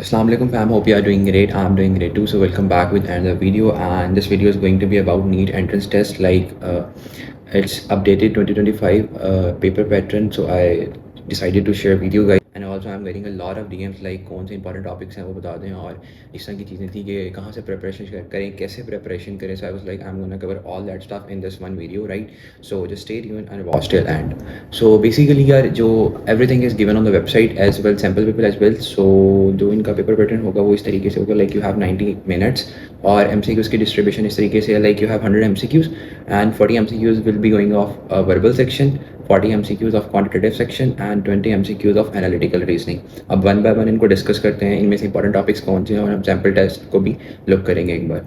Assalamu alaikum fam, hope you are doing great. I'm doing great too. So welcome back with another video, and this video is going to be about NEET entrance test. It's updated 2025 paper pattern. So I decided to share with you guys, and also I'm getting a lot of DMs like कौन से important topics हैं वो बता दें, और इस तरह की चीज़ें थी कि कहाँ से preparation करें, कैसे preparation करें. So I was like I'm gonna cover all that stuff in this one video, right? So just stay tuned and watch till end. So basically यार जो everything is given on the website as well, sample paper as well. So जो इनका paper pattern होगा वो इस तरीके से होगा, like you have 90 minutes, और MCQs की distribution इस तरीके से है, like you have 100 MCQs and 40 MCQs will be going off verbal section, 40 MCQs of quantitative section and 20 MCQs of analytical reasoning. अब वन बाय वन इनको डिस्कस करते हैं, इनमें से इंपॉर्टेंट टॉपिक्स कौन से हैं, और हम सैम्पल टेस्ट को भी लुक करेंगे एक बार.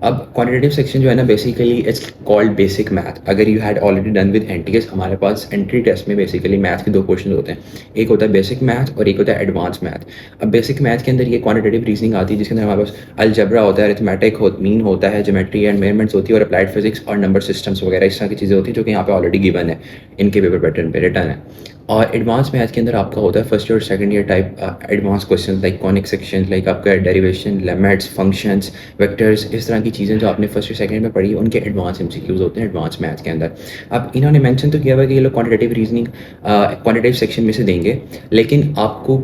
अब क्वांटिटेटिव सेक्शन जो है ना, basically it's called basic math. अगर you had already done with NTS, हमारे पास एंट्री टेस्ट में बेसिकली मैथ के दो क्वेश्चन होते हैं. एक होता है बेसिक मैथ और एक होता है एडवांस मैथ. अब बेसिक मैथ के अंदर ये क्वांटिटेटिव रीजनिंग आती है, जिसके अंदर हमारे पास अलजेब्रा होता है, अरिथमेटिक मीन होता है, ज्योमेट्री एंड मेजरमेंट्स होती है, और अप्लाइड फिजिक्स और नंबर सिस्टम्स वगैरह इस तरह की चीज़ें होती हैं, जो कि यहाँ पे ऑलरेडी गिवन है, इनके पेपर पैटर्न पे रिटर्न है. और एडवांस मैथ के अंदर आपका होता है फर्स्ट ईयर और second year type advance question, like conic section, like आपका डेरिवेशन, लिमिट्स, फंक्शंस, वेक्टर्स, इस तरह की चीज़ें जो आपने फर्स्ट ईयर सेकंड में पढ़ी है, उनके एडवांस एमसीक्यूज होते हैं एडवांस मैथ के अंदर. अब इन्होंने मेंशन तो किया हुआ है कि ये लोग क्वांटिटेटिव रीजनिंग क्वांटिटेटिव सेक्शन में से देंगे, लेकिन आपको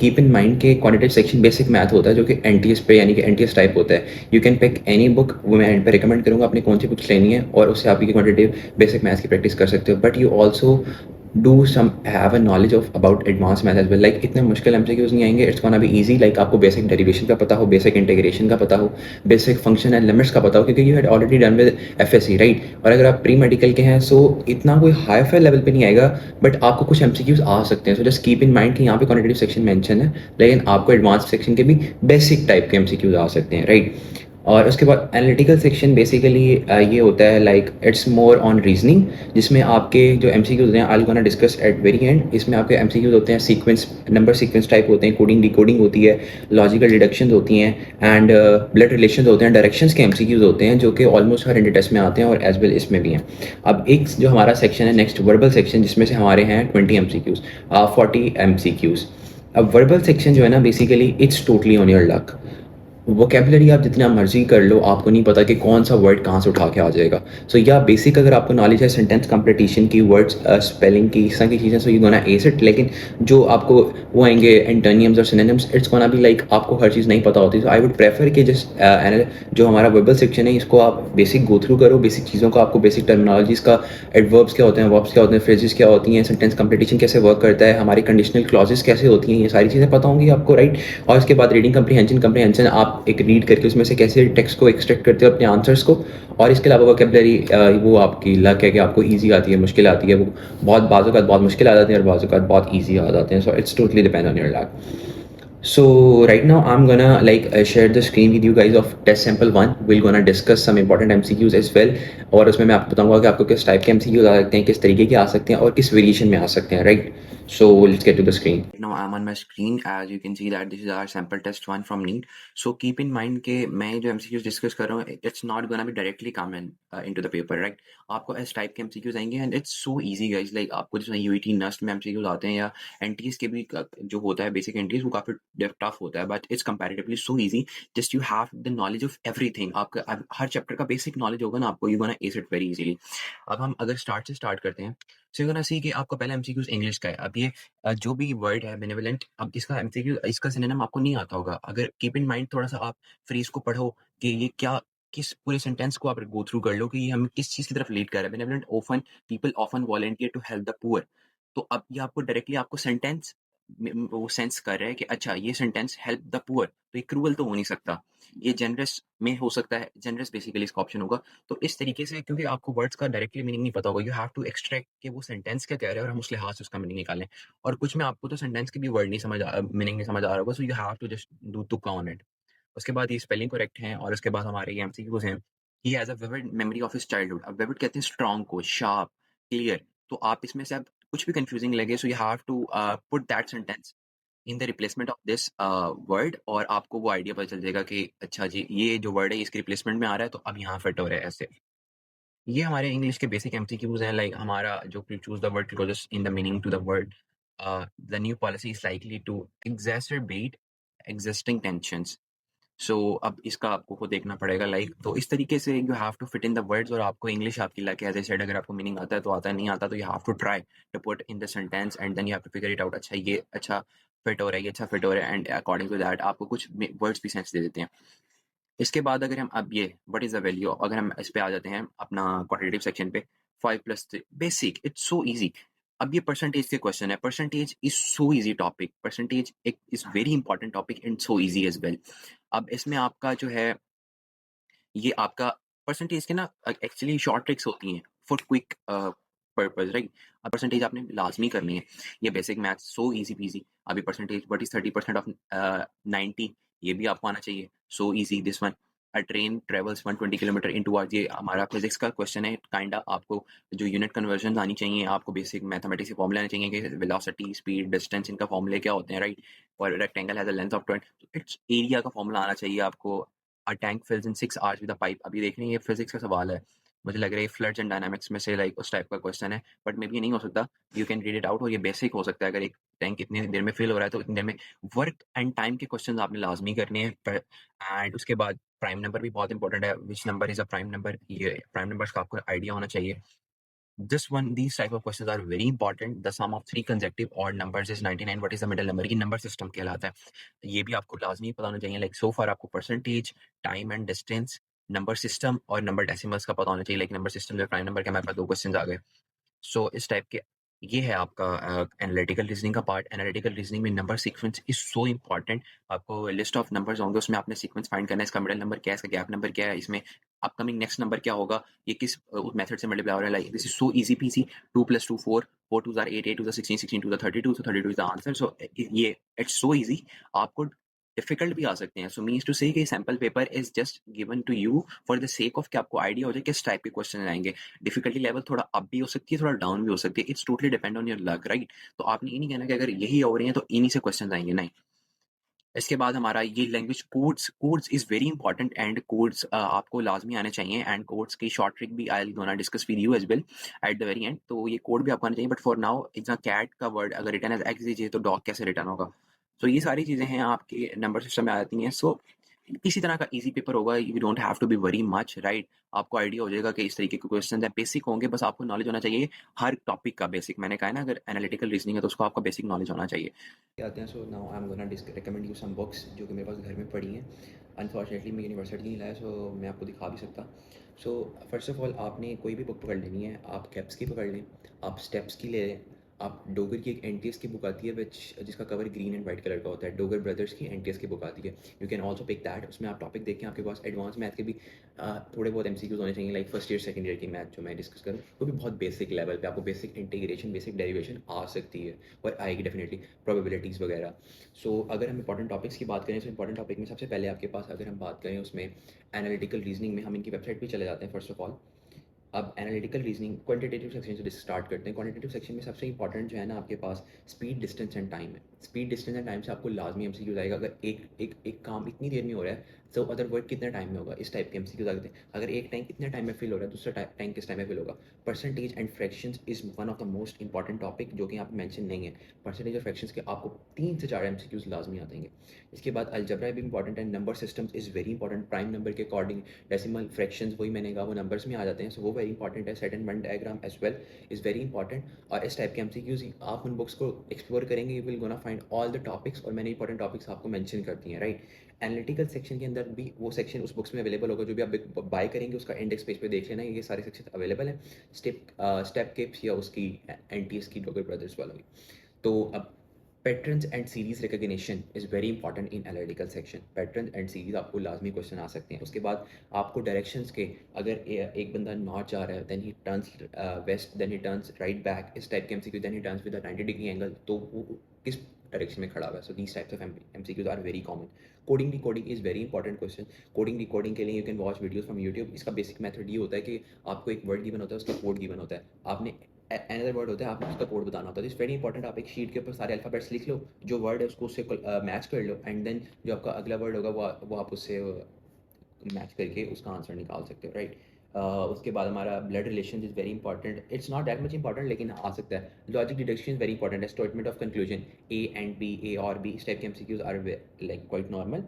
कीप इन माइंड के क्वांटिटेटिव सेक्शन बेसिक मैथ होता है, जो कि एनटीएस पे यानी कि एनटीएस टाइप होता है. You can pick any book, वो मैं एंड पे रिकमेंड करूँगा अपनी कौन सी बुक्स लेनी है, और उससे आप ये क्वांटिटेटिव बेसिक मैथ की प्रैक्टिस कर सकते हो. But you also do some have a knowledge of about advance math as well. Like इतने मुश्किल एमसीक्यूज नहीं आएंगे, it's gonna be easy. Like आपको बेसिक डेरिवेशन का पता हो, बेसिक इंटीग्रेशन का पता हो, बेसिक फंक्शन एंड लिमिट्स का पता हो, क्योंकि you had already done with FSc, right. और अगर आप प्री मेडिकल के हैं, सो इतना कोई हाई फाई लेवल पे नहीं आएगा, बट आपको कुछ एमसीक्यूज आ सकते हैं. So just keep in mind कि यहाँ पे क्वांटिटेटिव सेक्शन मेंशन है, लेकिन आपको एडवांस सेक्शन के भी बेसिक टाइप के एमसीक्यूज आ सकते हैं, राइट. और उसके बाद एनालिटिकल सेक्शन बेसिकली ये होता है, like it's more on reasoning, जिसमें आपके जो एमसीक्यूज होते हैं, I will gonna discuss at very end. इसमें आपके एमसीक्यूज होते हैं सीक्वेंस, नंबर सीक्वेंस टाइप होते हैं, कोडिंग डिकोडिंग होती है, लॉजिकल डिडक्शन होती हैं, एंड ब्लड रिलेशन होते हैं, डायरेक्शंस के एमसीक्यूज होते हैं, जो कि ऑलमोस्ट हर इंटर टेस्ट में आते हैं, और एज वेल इसमें भी हैं. अब एक जो हमारा सेक्शन है नेक्स्ट, वर्बल सेक्शन, जिसमें से हमारे हैं 20 एमसीक्यूज, 40 एमसीक्यूज. अब वर्बल सेक्शन जो है ना, basically it's totally on your luck. Vocabulary आप जितना मर्जी कर लो, आपको नहीं पता कि कौन सा वर्ड कहाँ से उठा के आ जाएगा. सो या बेसिक अगर आपको नॉलेज है सेंटेंस कंप्लीटेशन की, वर्ड्स स्पेलिंग की, इस तरह की चीज़ें, so you gonna S it. लेकिन जो आपको वो आएंगे एंटोनियम्स और synonyms, it's gonna be like आपको हर चीज़ नहीं पता होती. सो आई वुड प्रेफर कि जस्ट जो हमारा वर्बल सेक्शन है, इसको आप बेसिक गो थ्रू करो, बेसिक चीज़ों का आपको बेसिक टर्मिनोलॉजीज़ का, एडवर्ब्स क्या होते हैं, वर्ब्स क्या होते हैं, फ्रेजेस क्या होती हैं, सेंटेंस कंप्लीटेशन कैसे वर्क करता है, हमारी कंडीशनल क्लॉजेस कैसे होती हैं, ये सारी चीज़ें पता होंगी आपको, राइट. और उसके बाद रीडिंग कंप्रीहेंशन आप एक रीड करके उसमें से कैसे टेक्स्ट को एक्सट्रैक्ट करते हो अपने आंसर्स को. और इसके अलावा वोकेबलरी, वो आपकी लक है कि आपको ईजी आती है, मुश्किल आती है, वो बहुत बाज़ औक़ात बहुत मुश्किल आ जाती है और बाज़ औक़ात बहुत ईजी आ जाते हैं. So it's totally depend on your luck. So right now I'm gonna share the screen with you guys of test sample 1. We're gonna discuss some important MCQs as well, और उसमें मैं आपको बताऊंगा कि आपको किस टाइप के MCQs आ सकते हैं, किस तरीके के आ सकते हैं, और किस वेरिएशन में आ सकते हैं, right. So let's get to the screen. Now I'm on my screen. As you can see that this is our sample test 1 from NEET. So keep in mind कि मैं जो MCQs डिस्कस कर रहा हूँ, it's not gonna be directly come in into the paper, right. आपको इस type के MCQs आएंगे, and it's so easy guys. Like आपको जिसमें UET NUST में MCQs आते हैं, या एनटीएस के भी जो होता है बेसिक एनटीएस, वो काफ़ी टफ होता है, but it's comparatively so easy. Just you have the knowledge of everything. आपका हर चैप्टर का बेसिक नॉलेज होगा ना आपको, you gonna S it very easily. अब हम अगर स्टार्ट से स्टार्ट करते हैं, सो यू गोना सी कि आपका पहला एमसीक्यूज इंग्लिश का है. अब ये जो भी वर्ड है बेनेवलेंट, अब इसका एमसीक्यू, इसका सिनोनिम आपको नहीं आता होगा. अगर कीप इन माइंड, थोड़ा सा आप फ्रेज को पढ़ो कि ये क्या, किस पूरे सेंटेंस को आप गो थ्रू कर लो कि ये हम किस चीज़ की तरफ लीड कर रहा है. Benevolent often, people often volunteer to help the poor. तो अब ये आपको डायरेक्टली आपको सेंटेंस वो सेंस कर रहा है कि अच्छा ये सेंटेंस हेल्प द पुअर, तो ये क्रूअल तो हो नहीं सकता, ये जनरस में हो सकता है, जनरस बेसिकली इसका ऑप्शन होगा. तो इस तरीके से, क्योंकि आपको वर्ड्स का डायरेक्टली मीनिंग नहीं पता होगा, यू हैव टू एक्सट्रैक्ट कि वो सेंटेंस क्या कह रहा है, और हम उस लिहाज से उसका मीनिंग निकालें. और कुछ में आपको तो सेंटेंस की भी वर्ड नहीं समझ, मीनिंग नहीं समझ आ रहा होगा, so you have to just do तुक्का ऑन इट. उसके बाद ये स्पेलिंग करेक्ट हैं, और उसके बाद हमारे ये एमसीक्यूज हैं. He has a vivid memory of his childhood. अब विविड कहते हैं स्ट्रॉन्ग को, शार्प, क्लियर. तो आप इसमें से अब कुछ भी कंफ्यूजिंग लगे, so you have to put that sentence in the replacement of this word, और आपको वो आइडिया पता चल जाएगा कि अच्छा जी ये जो वर्ड है इसके रिप्लेसमेंट में आ रहा है, तो अब यहाँ फिट हो रहा है ऐसे. ये हमारे इंग्लिश के बेसिक एमसीक्यूज हैं. लाइक हमारा जो choose the word closest in the meaning to the word, the new policy is likely to exacerbate existing tensions. So अब इसका आपको को देखना पड़ेगा लाइक, तो इस तरीके से you have to fit in the words, और आपको इंग्लिश आपकी लाइक एज आई सेड अगर आपको मीनिंग आता है तो आता है, नहीं आता तो you have to try to put in the sentence and then you have to figure it out. अच्छा ये अच्छा फिट हो रहा है, ये अच्छा फिट हो रहा है, एंड अकॉर्डिंग टू दैट आपको कुछ वर्ड्स भी सेंस दे देते हैं। इसके बाद अगर हम अब ये व्हाट इज द वैल्यू, अगर हम इस पे आ जाते हैं अपना क्वांटिटेटिव सेक्शन पे, 5+3 बेसिक, इट्स सो इजी। अब ये परसेंटेज के क्वेश्चन है, percentage is so easy topic, percentage एक is very important topic and so easy as well. अब इसमें आपका जो है ये आपका परसेंटेज के ना एक्चुअली शॉर्ट ट्रिक्स होती हैं फॉर क्विक पर्पज, राइट। अब परसेंटेज आपने लाजमी करनी है, ये basic math so easy PG. अभी परसेंटेज व्हाट इज 30% ऑफ 90, ये भी आपको आना चाहिए, so easy this one. A train travels 120 kilometre in 2 hours, ये हमारा फिजिक्स का क्वेश्चन है काइंडा। आपको जो यूनिट कन्वर्जन आनी चाहिए, आपको बेसिक मैथमेटिक्स के फॉर्मूले आने चाहिए कि वेलोसिटी स्पीड डिस्टेंस इनका फॉर्मूले क्या होते हैं, राइट। और rectangle has a length of 20, it's area का फॉर्मूला आना चाहिए आपको। A tank fills in 6 hours with a pipe, अभी देख रहे हैं ये फिजिक्स का सवाल है, मुझे लग रहा है फ्लड्स एंड डायनामिक्स में से लाइक उस टाइप का क्वेश्चन है, बट मे बी नहीं हो सकता। You can read it out, और ये बेसिक हो सकता है। अगर एक टैंक इतनी देर में फिल हो रहा है तो इतनी देर में वर्क एंड टाइम के क्वेश्चन आपने लाजमी करने हैं। एंड उसके बाद प्राइम नंबर भी बहुत इंपॉर्टेंट है, which number is a prime number, ये प्राइम नंबर्स का आपको आइडिया होना चाहिए। This one, these type of questions are very important. The sum of three consecutive odd numbers is 99. What is the middle number? ये number system कहलाता है, ये भी आपको लाजमी पता होना चाहिए। लाइक सो फार आपको percentage, time and distance, number system और नंबर डेसिमल्स का पता होना चाहिए। लाइक नंबर सिस्टम जो प्राइम नंबर के हमारे पास 2 क्वेश्चन आ गए। सो इस टाइप के ये है आपका एनालिटिकल रीजनिंग का पार्ट। एनालिटिकल रीजनिंग में number sequence is so important. आपको लिस्ट ऑफ नंबर्स होंगे, उसमें आपने सीक्वेंस फाइंड करना है, इसका मिडिल नंबर क्या है, इसका गैप नंबर क्या है, इसमें अपकमिंग नेक्स्ट नंबर क्या होगा, ये किस मेथड से मल्टीप्लाई हो रहा है। Like this is so easy PC. 2+2 4, 4 2 8, 8 2 16, 16 2 32, so 32 is the answer. So ये इट्स सो इजी। आपको डिफिकल्ट भी आ सकते हैं, so means to say sample paper is just given to you for the sake of कि आपको आइडिया हो जाए किस टाइप के क्वेश्चन आएंगे। डिफिकल्टी लेवल थोड़ा अप भी हो सकती है, थोड़ा डाउन भी हो सकती है, it's totally depend on your luck, right. तो आपने ये नहीं कहना कि अगर यही हो रही है तो इन्हीं से क्वेश्चन आएंगे, नहीं। इसके बाद हमारा ये language codes, codes is very important, and codes आपको लाजमी आने चाहिए। एंड कोड्स की शॉर्ट ट्रिक भी I gonna discuss with you as well at the very end. तो ये कोड भी आपको आना चाहिए, but for now it's cat का वर्ड अगर रिटर्न एज एक्स तो डॉग कैसे रिटर्न होगा। तो ये सारी चीजें हैं आपके नंबर सिस्टम में आ जाती हैं। सो किसी तरह का इजी पेपर होगा, you don't have to be worry much, right. आपको आइडिया हो जाएगा कि इस तरीके के क्वेश्चन है, बेसिक होंगे, बस आपको नॉलेज होना चाहिए हर टॉपिक का बेसिक। मैंने कहा है ना, अगर एनालिटिकल रीजनिंग है तो उसको आपका बेसिक नॉलेज होना चाहिए। आते हैं। So now I am gonna recommend you some books जो कि मेरे पास घर में पड़ी हैं। अनफॉर्चुनेटली मैं यूनिवर्सिटी नहीं लाया, सो मैं आपको दिखा भी सकता। सो फर्स्ट ऑफ ऑल आपने कोई भी बुक पकड़ लेनी है, आप कैप्स की पकड़ लें, आप स्टेप्स की ले लें, आप डोगर की एक एनटीएस की बुक आती है विच जिसका cover green and white colour का होता है, डोगर ब्रदर्स की एनटीएस की बुक आती है। You can also pick that. उसमें आप टॉपिक देखें, आपके पास एडवांस मैथ के भी थोड़े बहुत एमसीक्यूज होने चाहिए। Like first year second year की मैथ जो मैं डिस्कस करूँ वो भी बहुत बेसिक लेवल पे आपको बेसिक इंटीग्रेशन बेसिक डेरिवेशन आ सकती है और आएगी डेफिनेटली, प्रोबेबिलिटीज़ वगैरह। सो अगर हम इंपॉर्टेंट टॉपिक्स की बात करें तो इंपॉर्टेंट टॉपिक में सबसे पहले आपके पास अगर हम बात करें उसमें एनालिटिकल रीजनिंग में हम इनकी वेबसाइट पे चले जाते हैं फर्स्ट ऑफ ऑल। अब एनालिटिकल रीजनिंग क्वांटिटेटिव सेक्शन से स्टार्ट करते हैं। क्वांटिटेटिव सेक्शन में सबसे इंपॉर्टेंट जो है ना आपके पास स्पीड डिस्टेंस एंड टाइम है। स्पीड डिस्टेंस एंड टाइम से आपको लाजमी एमसीक्यूज आएगा। अगर एक एक एक काम इतनी देर में हो रहा है तो अदर वर्क कितने टाइम में होगा, इस टाइप के एमसीक्यूज आते हैं। अगर एक टैंक इतने टाइम में फिल हो रहा है, दूसरा टैंक किस टाइम में फिल होगा। Percentage and fractions is one of the most important topic जो कि यहाँ पे मेंशन नहीं है। परसेंटेज और फ्रैक्शंस के आपको 3 से 4 एमसीक्यूज लाजमी आते हैं। इसके बाद अलजबरा भी इंपॉर्टेंट है। Number systems is very important, prime number के अकॉर्डिंग डेसिमल फ्रैक्शंस वही मैंने कहा वो नंबर्स में आ जाते हैं, सो वो वेरी इंपॉर्टेंट है। Set and one diagram as well is very important. और इस टाइप के एमसीक्यूज आप उन बुक्स को एक्सप्लोर करेंगे, you will gonna find all the topics, और मैंने इंपॉर्टेंट टॉपिक्स आपको मेंशन करती हैं, राइट। एनालिटिकल सेक्शन के अंदर भी वो सेक्शन उस बुक्स में अवेलेबल होगा, जो भी आप बाय करेंगे उसका इंडेक्स पेज पे देख लेना, ये सारे सेक्शन अवेलेबल है। स्टेप केप्स या उसकी एनटीएस की डॉगर ब्रदर्स वाला भी। तो अब patterns and series recognition is very important in analytical section. Pattern and series आपको लाजमी क्वेश्चन आ सकते हैं। उसके बाद आपको डायरेक्शंस के, अगर एक बंदा नॉर्थ जा रहा है then he turns west, then he turns right back, इस टाइप के MCQ, then he turns with a 90 degree angle, तो वो किस डायरेक्शन में खड़ा हुआ है। So these types of MCQs are very common. Coding decoding is very important question. Coding decoding के लिए you can watch videos from YouTube. इसका बेसिक मेथड ये होता है कि आपको एक वर्ड गिवन होता है, उसका कोड गिवन होता है, आपने अनदर वर्ड होता है, आपने उसका कोड बताना होता है। It's very important. आप एक शीट के ऊपर सारे अल्फाबेट्स लिख लो, जो वर्ड है उसको उससे मैच कर लो, एंड देन जो आपका अगला वर्ड होगा वो आप उससे मैच करके उसका आंसर निकाल सकते हो, राइट। उसके बाद हमारा blood relation is very important, it's not that much important लेकिन आ सकता है। Logic deduction is very important है, statement of conclusion, A and B, A और बी, इस टाइप के MCQs are like quite normal.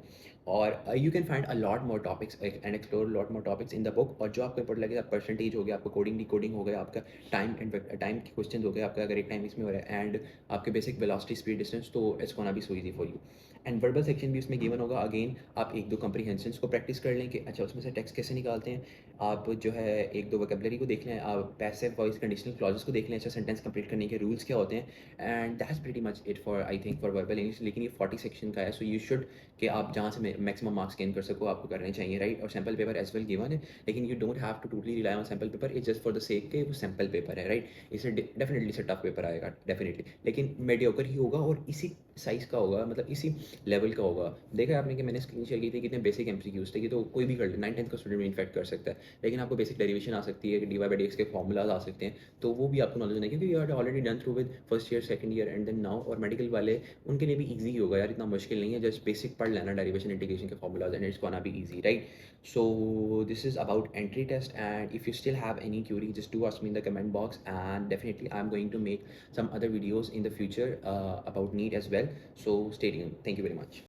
और you can find a lot more topics and explore lot more topics in the book. और जो आपको important लगेगा, percentage हो गया, आपका कोडिंग डिकोडिंग हो गया, आपका टाइम के क्वेश्चन हो गए आपका, अगर एक टाइम इसमें हो रहा है, एंड आपके बेसिक वेलोसिटी, स्पीड, डिस्टेंस, तो it's gonna B so easy for you. And verbal section भी उसमें गिवन होगा। अगेन आप एक दो कंप्रीहेंशंस को प्रैक्टिस कर लें कि अच्छा उसमें से टेक्स्ट कैसे निकालते हैं, आप जो है एक दो वोकैबुलरी को देख लें, आप पैसिव वॉइस कंडीशनल क्लॉजेस को देख लें, अच्छा सेंटेंस कंप्लीट करने के रूल्स क्या होते हैं। And that's pretty much it for I think for verbal English. लेकिन ये 40 सेक्शन का है, सो यू शुड कि आप जहाँ से मैक्सिमम मार्क्स गेन कर सको आपको करने चाहिए, राइट। और sample paper as well given है, लेकिन you don't have to totally rely on sample paper, it's just for the sake के वो सैम्पल पेपर है, राइट। इससे डेफिनेटली से टफ पेपर आएगा डेफिनेटली, लेकिन मेडियोकर ही होगा और इसी साइज का होगा, मतलब इसी लेवल का होगा। देखा है आपने कि मैंने स्क्रीन शेयर की थी, कितने बेसिक एमसीक्यूज थे, कि तो कोई भी कर ले, 9th-10th का स्टूडेंट भी इन्फेक्ट कर सकता है। लेकिन आपको बेसिक डेरिवेशन आ सकती है, D Y by D X के फॉर्मूलाज आ सकते हैं, तो वो भी आपको नॉलेज होना है, क्योंकि you are already done through with first year, second year and then now. और मेडिकल वाले उनके लिए भी ईजी ही होगा यार, इतना मुश्किल नहीं है, जस्ट बेसिक पढ़ लेना डेरिवेशन इंटीग्रेशन के formulas and it's gonna be easy, right. So this is about entry test, and if you still have any query, just do ask me in the comment box, and definitely I'm going to make some other videos in the future about NEET as well. So stay tuned. Thank you very much.